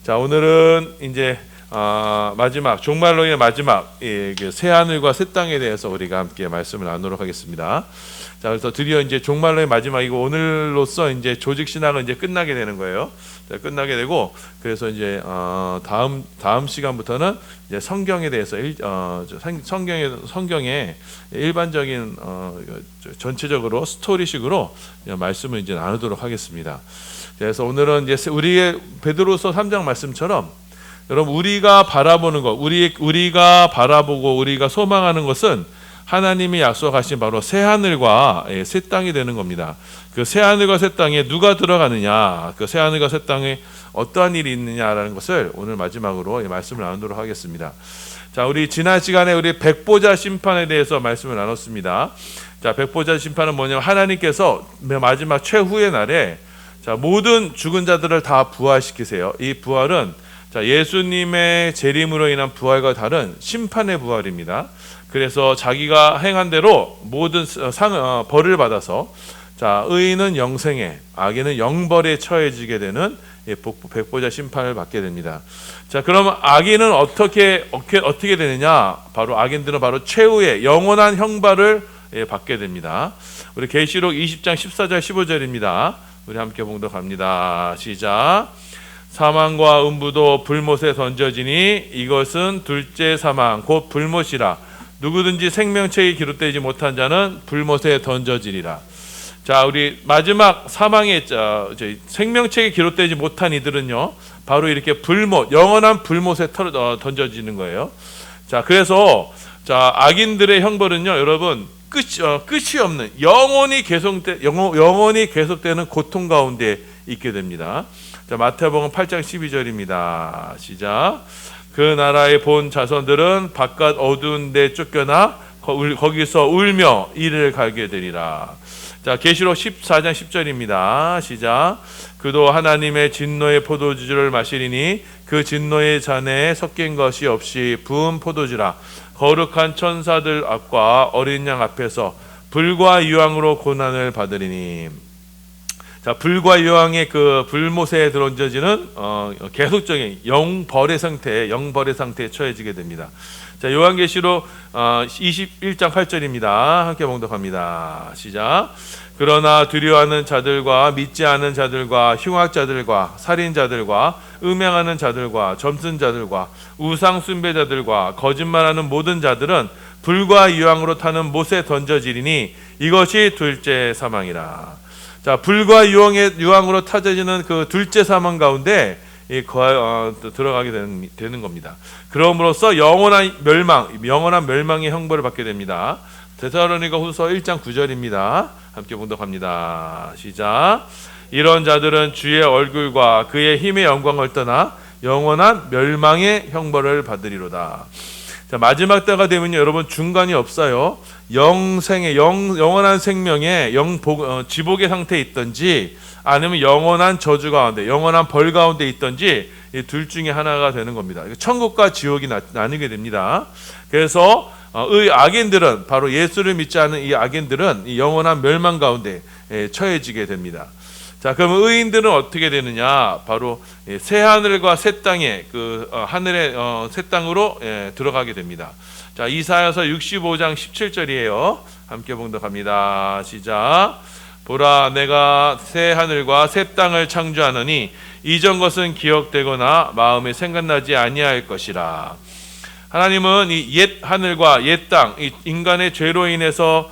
자, 오늘은 이제 마지막 종말론의 마지막 새 하늘과 새 땅에 대해서 우리가 함께 말씀을 나누도록 하겠습니다. 자, 그래서 드디어 이제 종말론의 마지막이고 오늘로써 이제 조직 신학은 이제 끝나게 되는 거예요. 자, 끝나게 되고 그래서 이제 다음 시간부터는 이제 성경에 대해서 성경의 일반적인 전체적으로 스토리식으로 말씀을 이제 나누도록 하겠습니다. 그래서 오늘은 이제 우리의 베드로서 3장 말씀처럼 여러분 우리가 바라보는 것, 우리가 바라보고 우리가 소망하는 것은 하나님이 약속하신 바로 새 하늘과 새 땅이 되는 겁니다. 그 새 하늘과 새 땅에 누가 들어가느냐, 그 새 하늘과 새 땅에 어떠한 일이 있느냐라는 것을 오늘 마지막으로 말씀을 나누도록 하겠습니다. 자, 우리 지난 시간에 우리 백보자 심판에 대해서 말씀을 나눴습니다. 자, 백보자 심판은 뭐냐면 하나님께서 마지막 최후의 날에 자, 모든 죽은 자들을 다 부활시키세요. 이 부활은 자, 예수님의 재림으로 인한 부활과 다른 심판의 부활입니다. 그래서 자기가 행한 대로 모든 벌을 받아서 자, 의인은 영생에, 악인은 영벌에 처해지게 되는 백보자 심판을 받게 됩니다. 자, 그러면 악인은 어떻게 되느냐? 바로 악인들은 바로 최후의 영원한 형벌을 받게 됩니다. 우리 계시록 20장 14절 15절입니다. 우리 함께 봉독합니다. 시작. 사망과 음부도 불못에 던져지니 이것은 둘째 사망 곧 불못이라. 누구든지 생명책이 기록되지 못한 자는 불못에 던져지리라. 자, 우리 마지막 사망의 생명책이 기록되지 못한 이들은요, 바로 이렇게 불못, 영원한 불못에 던져지는 거예요. 자, 그래서 자, 악인들의 형벌은요, 여러분 끝이 없는 영원히 계속되는 고통 가운데 있게 됩니다. 자, 마태복음 8장 12절입니다. 시작. 그 나라의 본 자손들은 바깥 어두운 데 쫓겨나 거기서 울며 이를 갈게 되리라. 자, 계시록 14장 10절입니다. 시작. 그도 하나님의 진노의 포도주를 마시리니 그 진노의 잔에 섞인 것이 없이 부은 포도주라. 거룩한 천사들 앞과 어린 양 앞에서 불과 유황으로 고난을 받으리니. 자, 불과 유황의 그 불못에 던져지는 계속적인 영벌의 상태에 처해지게 됩니다. 자, 요한계시록 21장 8절입니다. 함께 봉독합니다. 시작. 그러나 두려워하는 자들과 믿지 않은 자들과 흉악자들과 살인자들과 음행하는 자들과 점순 자들과 우상 숭배자들과 거짓말하는 모든 자들은 불과 유황으로 타는 못에 던져지리니 이것이 둘째 사망이라. 자, 불과 유황으로 타져지는 그 둘째 사망 가운데 들어가게 되는 겁니다. 그럼으로써 영원한 멸망의 형벌을 받게 됩니다. 데살로니가 후서 1장 9절입니다. 함께 봉독합니다. 시작. 이런 자들은 주의 얼굴과 그의 힘의 영광을 떠나 영원한 멸망의 형벌을 받으리로다. 자, 마지막 때가 되면 여러분 중간이 없어요. 영원한 생명의 지복의 상태에 있든지 아니면 영원한 저주 가운데, 영원한 벌 가운데 있든지 이 둘 중에 하나가 되는 겁니다. 천국과 지옥이 나뉘게 됩니다. 그래서 악인들은 바로 예수를 믿지 않은 이 악인들은 이 영원한 멸망 가운데 처해지게 됩니다. 자, 그럼 의인들은 어떻게 되느냐? 바로 새 하늘과 새 땅에 그 하늘의 새 땅으로 들어가게 됩니다. 자, 이사야서 65장 17절이에요. 함께 봉독합니다. 시작. 보라, 내가 새 하늘과 새 땅을 창조하노니 이전 것은 기억되거나 마음에 생각나지 아니할 것이라. 하나님은 이 옛 하늘과 옛 땅, 이 인간의 죄로 인해서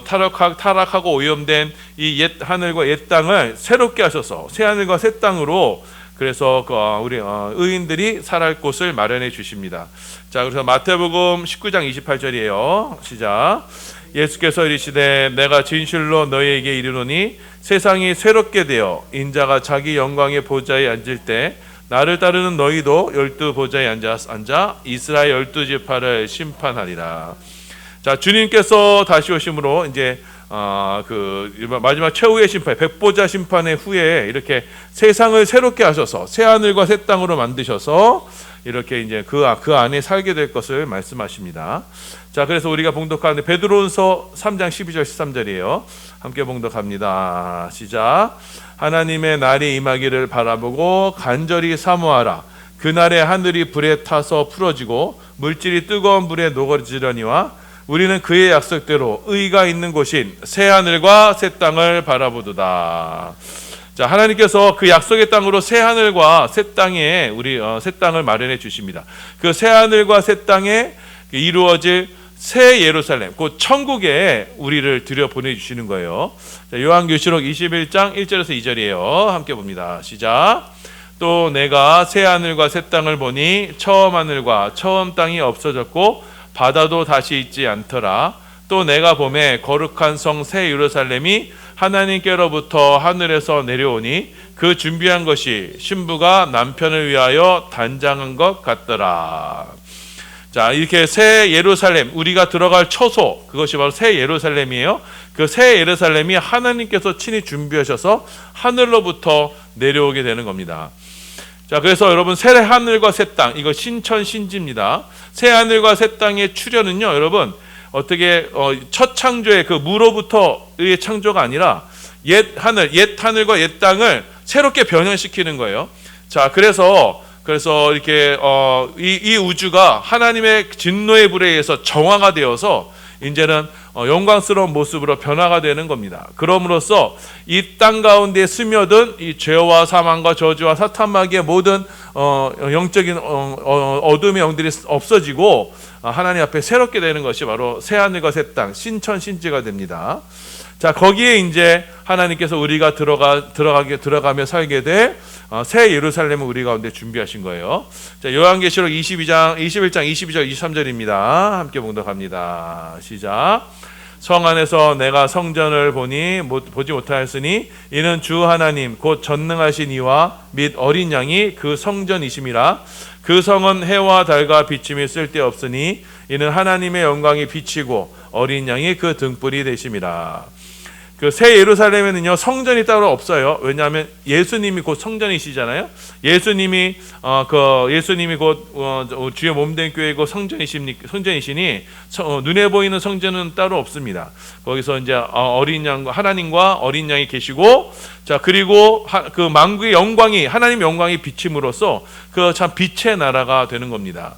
타락하고 오염된 이 옛 하늘과 옛 땅을 새롭게 하셔서 새 하늘과 새 땅으로 그래서 우리 의인들이 살할 곳을 마련해 주십니다. 자, 그래서 마태복음 19장 28절이에요. 시작. 예수께서 이르시되 내가 진실로 너희에게 이르노니 세상이 새롭게 되어 인자가 자기 영광의 보좌에 앉을 때 나를 따르는 너희도 12보좌에 앉아 이스라엘 12지파를 심판하리라. 자, 주님께서 다시 오심으로 이제 마지막 최후의 심판, 백보자 심판의 후에 이렇게 세상을 새롭게 하셔서 새 하늘과 새 땅으로 만드셔서 이렇게 이제 그 안에 살게 될 것을 말씀하십니다. 자, 그래서 우리가 봉독하는 베드로전서 3장 12절 13절이에요. 함께 봉독합니다. 시작. 하나님의 날이 임하기를 바라보고 간절히 사모하라. 그날에 하늘이 불에 타서 풀어지고 물질이 뜨거운 불에 녹아지려니와 우리는 그의 약속대로 의가 있는 곳인 새 하늘과 새 땅을 바라보도다. 자, 하나님께서 그 약속의 땅으로 새 하늘과 새 땅에 새 땅을 마련해 주십니다. 그 새 하늘과 새 땅에 이루어질 새 예루살렘, 곧 천국에 우리를 들여 보내 주시는 거예요. 자, 요한계시록 21장 1절에서 2절이에요. 함께 봅니다. 시작. 또 내가 새 하늘과 새 땅을 보니 처음 하늘과 처음 땅이 없어졌고 바다도 다시 있지 않더라. 또 내가 보매 거룩한 성 새 예루살렘이 하나님께로부터 하늘에서 내려오니 그 준비한 것이 신부가 남편을 위하여 단장한 것 같더라. 자, 이렇게 새 예루살렘, 우리가 들어갈 처소, 그것이 바로 새 예루살렘이에요. 그 새 예루살렘이 하나님께서 친히 준비하셔서 하늘로부터 내려오게 되는 겁니다. 자, 그래서 여러분 새 하늘과 새 땅, 이거 신천신지입니다. 새 하늘과 새 땅의 출현은요, 여러분 어떻게 첫 창조의 그 무로부터의 창조가 아니라 옛 하늘과 옛 땅을 새롭게 변형시키는 거예요. 자, 그래서 이렇게 이 우주가 하나님의 진노의 불에 의해서 정화가 되어서 이제는 영광스러운 모습으로 변화가 되는 겁니다. 그럼으로써 이 땅 가운데 스며든 이 죄와 사망과 저주와 사탄 마귀의 모든 영적인 어둠의 영들이 없어지고 하나님 앞에 새롭게 되는 것이 바로 새 하늘과 새 땅, 신천신지가 됩니다. 자, 거기에 이제 하나님께서 우리가 들어가며 살게 될 새 예루살렘을 우리 가운데 준비하신 거예요. 자, 요한계시록 21장 22절 23절입니다. 함께 봉독합니다. 시작. 성 안에서 내가 성전을 보지 못하였으니 이는 주 하나님 곧 전능하신 이와 및 어린 양이 그 성전이심이라. 그 성은 해와 달과 비침이 쓸데없으니 이는 하나님의 영광이 비치고 어린 양이 그 등불이 되심이라. 그 새 예루살렘에는요 성전이 따로 없어요. 왜냐하면 예수님이 곧 성전이시잖아요. 예수님이 곧 주의 몸된 교회고 성전이시니 눈에 보이는 성전은 따로 없습니다. 거기서 이제 어린 양과 하나님과 어린 양이 계시고, 자, 그리고 그 만국의 영광이 하나님 영광이 비침으로써 그 참 빛의 나라가 되는 겁니다.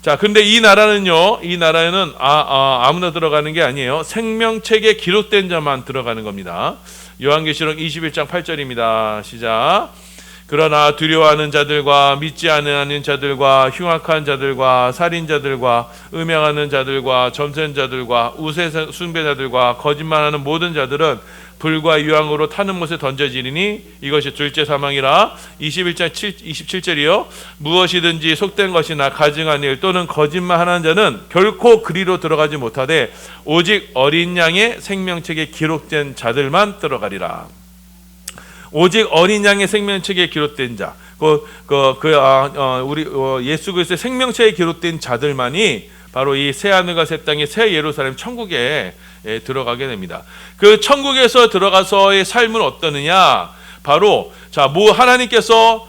자, 근데 이 나라에는 아무나 들어가는 게 아니에요. 생명책에 기록된 자만 들어가는 겁니다. 요한계시록 21장 8절입니다. 시작. 그러나 두려워하는 자들과 믿지 않는 자들과 흉악한 자들과 살인자들과 음행하는 자들과 점센 자들과 우세 숭배자들과 거짓말하는 모든 자들은 불과 유황으로 타는 못에 던져지리니 이것이 둘째 사망이라. 21장 27절이요. 무엇이든지 속된 것이나 가증한 일 또는 거짓말하는 자는 결코 그리로 들어가지 못하되 오직 어린 양의 생명책에 기록된 자들만 들어가리라. 오직 어린 양의 생명책에 기록된 자, 우리 예수 그리스도의 생명책에 기록된 자들만이 바로 이 새 하늘과 새 땅의 새 예루살렘 천국에 들어가게 됩니다. 그 천국에서 들어가서의 삶은 어떠느냐? 바로 하나님께서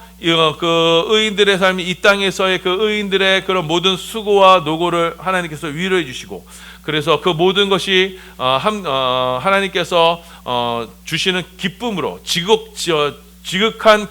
그 의인들의 삶이 이 땅에서의 그 의인들의 그런 모든 수고와 노고를 하나님께서 위로해 주시고, 그래서 그 모든 것이 하나님께서 주시는 기쁨으로 지극한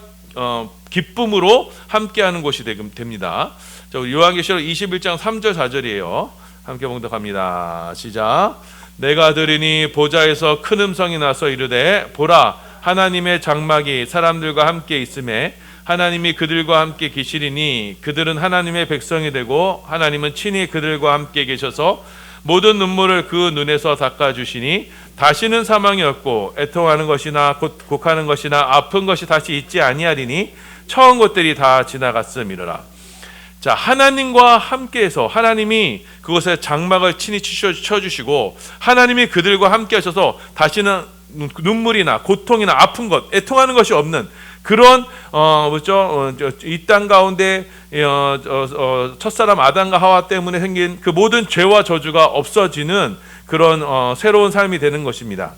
기쁨으로 함께하는 곳이 됩니다. 자, 우리 요한계시록 21장 3절 4절이에요. 함께 봉독합니다. 시작. 내가 들으니 보좌에서 큰 음성이 나서 이르되 보라 하나님의 장막이 사람들과 함께 있음에 하나님이 그들과 함께 계시리니 그들은 하나님의 백성이 되고 하나님은 친히 그들과 함께 계셔서 모든 눈물을 그 눈에서 닦아주시니 다시는 사망이 없고 애통하는 것이나 곡하는 것이나 아픈 것이 다시 있지 아니하리니 처음 것들이 다 지나갔음이로라. 자, 하나님과 함께해서 하나님이 그곳에 장막을 친히 쳐주시고 하나님이 그들과 함께 하셔서 다시는 눈물이나 고통이나 아픈 것, 애통하는 것이 없는 그런 이 땅 가운데 첫사람 아담과 하와 때문에 생긴 그 모든 죄와 저주가 없어지는 그런 새로운 삶이 되는 것입니다.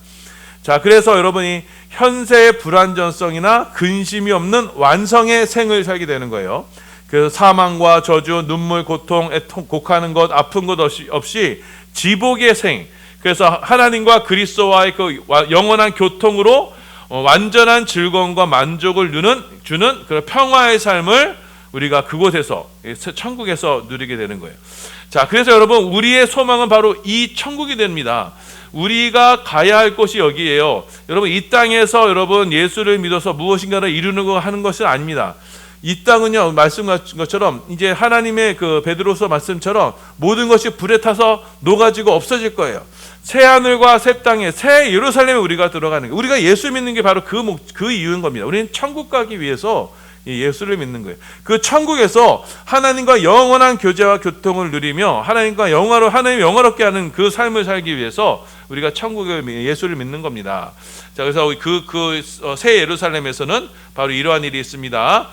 자, 그래서 여러분이 현세의 불완전성이나 근심이 없는 완성의 생을 살게 되는 거예요. 그래서 사망과 저주, 눈물, 고통, 애통, 곡하는 것, 아픈 것 없이 지복의 생. 그래서 하나님과 그리스도와의 그 영원한 교통으로 완전한 즐거움과 만족을 주는 그런 평화의 삶을 우리가 그곳에서 천국에서 누리게 되는 거예요. 자, 그래서 여러분 우리의 소망은 바로 이 천국이 됩니다. 우리가 가야 할 곳이 여기예요. 여러분 이 땅에서 여러분 예수를 믿어서 무엇인가를 이루는 거 하는 것은 아닙니다. 이 땅은요, 말씀하신 것처럼 이제 하나님의 그 베드로서 말씀처럼 모든 것이 불에 타서 녹아지고 없어질 거예요. 새 하늘과 새 땅에 새 예루살렘에 우리가 들어가는 거예요. 우리가 예수 믿는 게 바로 그 이유인 겁니다. 우리는 천국 가기 위해서 예수를 믿는 거예요. 그 천국에서 하나님과 영원한 교제와 교통을 누리며 하나님 영화롭게 하는 그 삶을 살기 위해서 우리가 천국에 예수를 믿는 겁니다. 자, 그래서 새 예루살렘에서는 바로 이러한 일이 있습니다.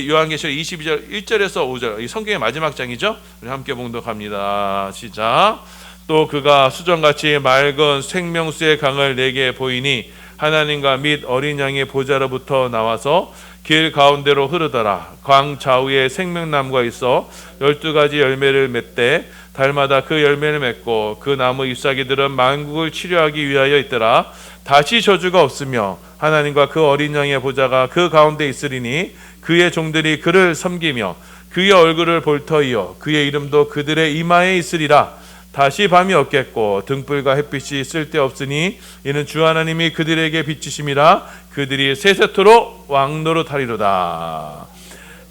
요한계시록 22절 1절에서 5절, 이 성경의 마지막 장이죠. 우리 함께 봉독합니다. 시작. 또 그가 수정같이 맑은 생명수의 강을 내게 보이니 하나님과 및 어린 양의 보좌로부터 나와서 길 가운데로 흐르더라. 광 좌우에 생명나무가 있어 12가지 열매를 맺되 달마다 그 열매를 맺고 그 나무 잎사귀들은 만국을 치료하기 위하여 있더라. 다시 저주가 없으며 하나님과 그 어린 양의 보좌가 그 가운데 있으리니 그의 종들이 그를 섬기며 그의 얼굴을 볼 터이요 그의 이름도 그들의 이마에 있으리라. 다시 밤이 없겠고 등불과 햇빛이 쓸데없으니 이는 주 하나님이 그들에게 비치심이라. 그들이 세세토록 왕노릇하리로다.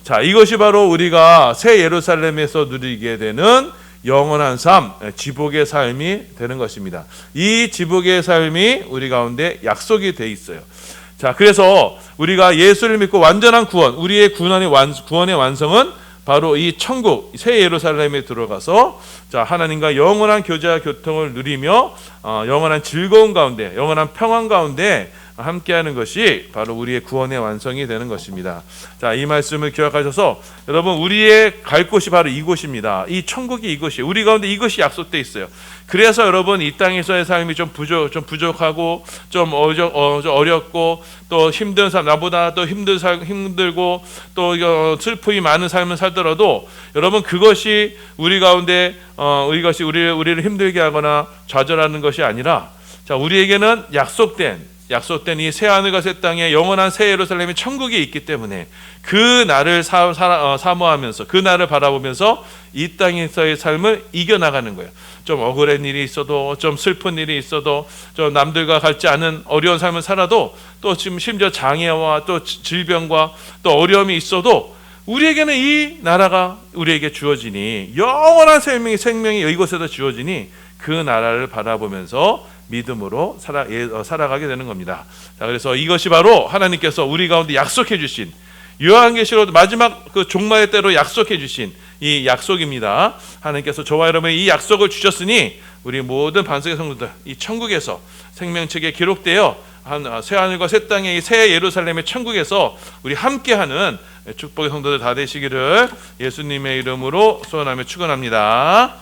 자, 이것이 바로 우리가 새 예루살렘에서 누리게 되는 영원한 삶, 지복의 삶이 되는 것입니다. 이 지복의 삶이 우리 가운데 약속이 돼 있어요. 자, 그래서 우리가 예수를 믿고 완전한 구원, 우리의 구원의 완성은 바로 이 천국, 새 예루살렘에 들어가서 자, 하나님과 영원한 교제와 교통을 누리며 영원한 즐거움 가운데, 영원한 평안 가운데 함께하는 것이 바로 우리의 구원의 완성이 되는 것입니다. 자, 이 말씀을 기억하셔서 여러분 우리의 갈 곳이 바로 이곳입니다. 이 천국이 이곳이에요. 우리 가운데 이것이 약속돼 있어요. 그래서 여러분 이 땅에서의 삶이 좀 부족하고 좀 어렵고 또 힘든 삶, 나보다 또 힘들고 또 슬픔이 많은 삶을 살더라도 여러분 그것이 우리 가운데 이것이 우리를 힘들게 하거나 좌절하는 것이 아니라 자, 우리에게는 약속된 이 새 하늘과 새 땅에 영원한 새 예루살렘의 천국이 있기 때문에 그 날을 사모하면서 그 날을 바라보면서 이 땅에서의 삶을 이겨나가는 거예요. 좀 억울한 일이 있어도 좀 슬픈 일이 있어도 좀 남들과 같지 않은 어려운 삶을 살아도 또 지금 심지어 장애와 또 질병과 또 어려움이 있어도 우리에게는 이 나라가 우리에게 주어지니 영원한 생명이 이곳에서 주어지니 그 나라를 바라보면서 믿음으로 살아가게 되는 겁니다. 자, 그래서 이것이 바로 하나님께서 우리 가운데 약속해 주신 요한계시록 마지막 그 종말의 때로 약속해 주신 이 약속입니다. 하나님께서 저와 여러분의 이 약속을 주셨으니 우리 모든 반석의 성도들 이 천국에서 생명책에 기록되어 새 하늘과 새 땅의 새 예루살렘의 천국에서 우리 함께하는 축복의 성도들 다 되시기를 예수님의 이름으로 소원하며 축원합니다.